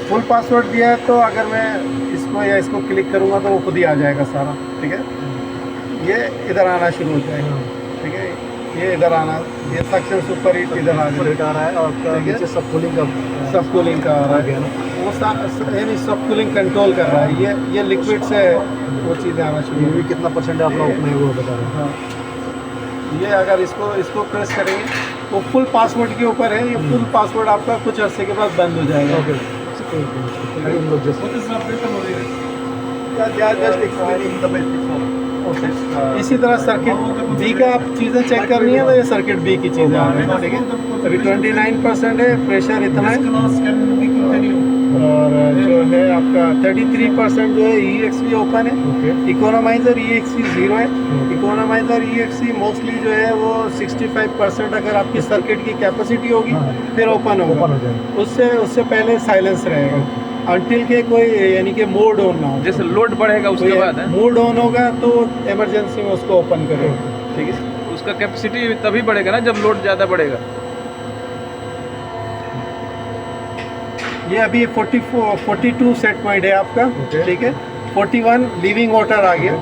फुल पासवर्ड दिया है तो अगर मैं इसको या इसको क्लिक करूँगा तो वो खुद ही आ जाएगा सारा। ठीक है, ये इधर आना शुरू हो जाएगा। ठीक है, ये इधर आना, ये सक्शन सुपर हीट इधर आ रहा है और नीचे सब कूलिंग का आ रहा है, वो यानी सब कूलिंग कंट्रोल कर रहा है। ये लिक्विड से वो चीज़ें आना शुरू हुई। कितना परसेंट आप लोग अपने वो बता रहे हैं? हाँ, ये अगर इसको प्रेस करेंगे वो फुल पासवर्ड के ऊपर है। ये फुल पासवर्ड आपका कुछ अरसे के बाद बंद हो जाएगा। इसी तरह सर्किट बी का आप चीज़ें चेक करनी है तो ये सर्किट बी की चीज़ें आ रही हैं। ठीक है, अभी 29% है, प्रेशर इतना है, और जो है आपका 33% जो है EXC ओपन है। इकोनोमाइजर EXC 0 है। इकोनोमाइजर EXC मोस्टली जो है वो 65% अगर आपकी सर्किट की कैपेसिटी होगी फिर ओपन होगा, उससे पहले साइलेंस रहेगा अंटिल के कोई यानी कि मोड ऑन ना हो। जैसे लोड बढ़ेगा उसके बाद है मोड ऑन होगा तो इमरजेंसी में उसको ओपन करेगा। ठीक है, उसका कैपेसिटी तभी बढ़ेगा ना जब लोड ज़्यादा बढ़ेगा। ये अभी 42 सेट पॉइंट है आपका। ठीक है, 41 लिविंग वाटर आ गया।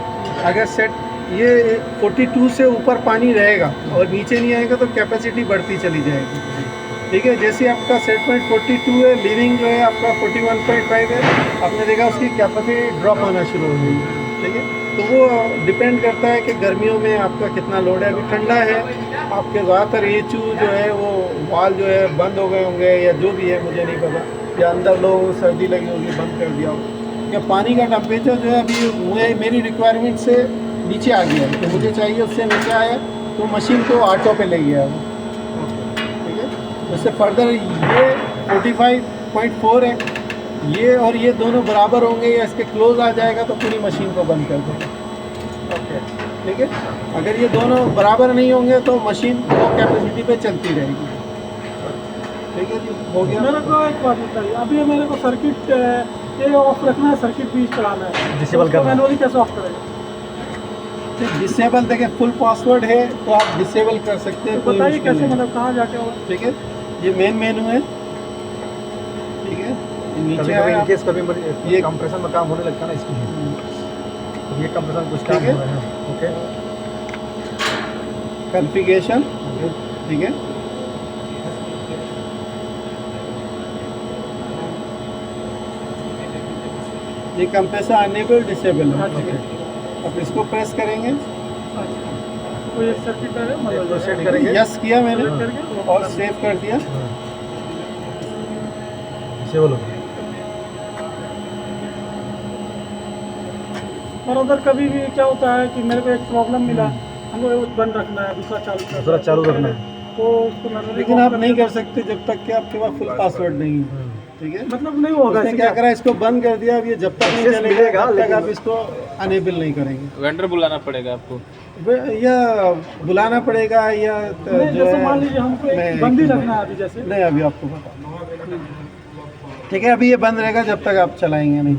अगर सेट ये 42 से ऊपर पानी रहेगा और नीचे नहीं आएगा तो कैपेसिटी बढ़ती चली जाएगी। ठीक है, जैसे आपका सेट पॉइंट 42 है, लिविंग जो है आपका 41.5 है, आपने देखा उसकी कैपेसिटी ड्रॉप होना शुरू हो गई। ठीक है, तो वो डिपेंड करता है कि गर्मियों में आपका कितना लोड है। अभी ठंडा है, आपके ज़्यादातर एचू जो है वो वाल जो है बंद हो गए होंगे या जो भी है मुझे नहीं पता, या अंदर लोगों को सर्दी लगी होगी बंद कर दिया हो। या पानी का टेम्परेचर जो है अभी मेरी रिक्वायरमेंट से नीचे आ गया है, तो मुझे चाहिए उससे नीचे आया तो मशीन को ऑटो पे ले गया वो। ठीक है, उससे फर्दर ये 45.4 है, ये और ये दोनों बराबर होंगे या इसके क्लोज आ जाएगा तो पूरी मशीन को बंद कर देगा। ओके, ठीक है, अगर ये दोनों बराबर नहीं होंगे तो मशीन लो कैपेसिटी पे चलती रहेगी। ठीक है जी, हो गया। मेरे को एक बात बताइए, अभी मेरे को सर्किट ये ऑफ रखना है, सर्किट भी चलाना है, डिसेबल करना है। मैनुअली कैसे ऑफ करेगा? डिसेबल देखिए, फुल पासवर्ड है तो आप डिसेबल कर सकते हैं। तो बताइए कैसे, मतलब कहाँ जाके हो? ठीक है, ये मेन मेनू है। ठीक है, नीचे है आप, केस कभी ये- ये कंप्रेशन में काम होने लगता है ना इसकी, तो ये कंप्रेशन कुछ काम ठीक है। हो रहा है। Okay, configuration. ठीक है, ये कंप्रेसर अनेबल डिसेबल है। ठीक है, अब इसको प्रेस करेंगे, तो ये सर्किट है, मतलब सेट करेंगे। यस किया मैंने करके और सेव कर दिया। डिसेबल हो गया। और अगर कभी भी क्या होता है कि मेरे को एक प्रॉब्लम मिला, हमको वो बंद रखना है, दूसरा चालू रखना है, तो उसको manually लेकिन off आप करके- नहीं कर सकते जब तक कि आपके पास फुल पासवर्ड नहीं है। ठीक है, मतलब नहीं होगा उसने ऐसे क्या करा, इसको बंद कर दिया। अब ये जब तक नहीं Access चलेगा मिलेगा, तब तक लेकिन- आप इसको अनेबल नहीं करेंगे। वेंडर बुलाना पड़ेगा आपको। या बुलाना पड़ेगा या नहीं, जो जैसे है मान लीजिए हमको मैं एक बंद ही रखना है अभी जैसे। नहीं, अभी आपको बता। ठीक है, अभी ये बंद रहेगा जब तक आप चलाएंगे नहीं।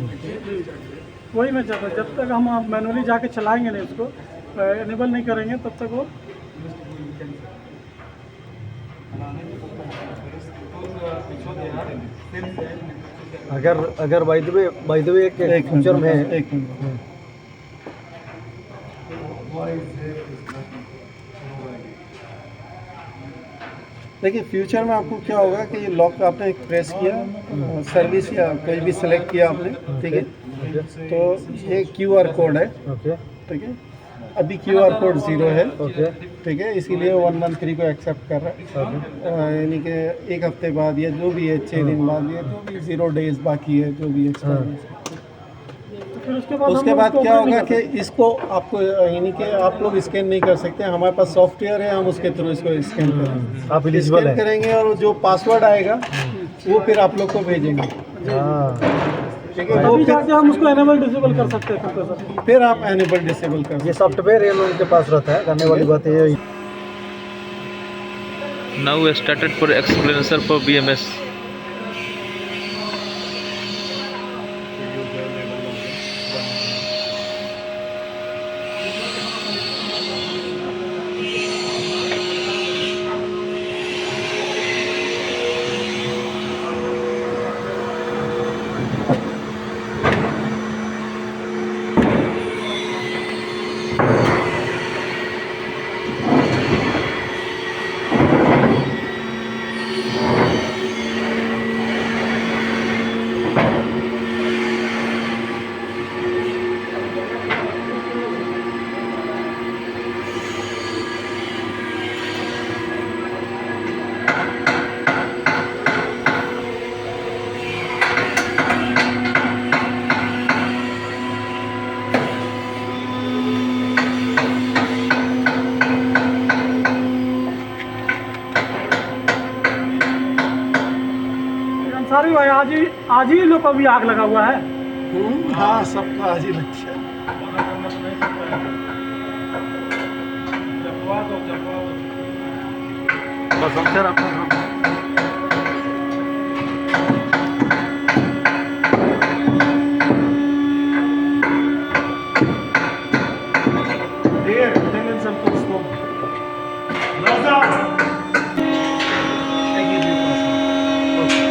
वही मैं चाहता हूँ, जब तक हम मैनुअली जाके चलाएंगे नहीं, उसको एनेबल नहीं करेंगे तब तक वो अगर बाय द वे एक फ्यूचर में एक मिनट। देखिए, फ्यूचर में आपको क्या होगा कि ये लॉक आपने प्रेस किया, सर्विस या कोई भी सेलेक्ट किया आपने। ठीक है, तो ये QR कोड है। ओके, ठीक है, अभी QR कोड 0 है। ओके, ठीक है, इसीलिए 113 को एक्सेप्ट कर रहा है। यानी कि एक हफ्ते बाद या जो भी है, 6 दिन बाद, ये जो भी 0 डेज बाकी है, जो भी है। फिर उसके बाद उसके हम बाद उसको क्या operate होगा नहीं कि कर सकते। इसको आपको यानी कि आप लोग स्कैन नहीं कर सकते, हमारे पास सॉफ्टवेयर है, हम उसके थ्रू इसको स्कैन करेंगे। आप एलिजिबल स्कैन है। करेंगे और जो पासवर्ड आएगा वो फिर आप लोग को भेजेंगे, ठीक है। वो तभी फिर जाके हम उसको एनेबल डिसेबल कर सकते हैं फिर तो सर। फिर आप एनेबल डिसेबल कर ये सॉफ्टवेयर ये लोगों के पास रहता है, करने वाली बात ये है। Now we started for explanation for BMS. Ansari भाई आज ही लोग को भी आग लगा हुआ है। हाँ, सबका आज ही लगता है। बस हम सर अपना There, then something slow. I give you password. Okay.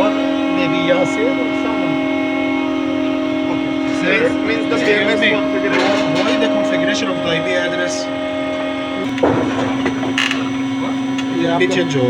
Or maybe यहाँ से or someone. Okay. So means the BMS configuration. What is the configuration of the IP address? ये change हो.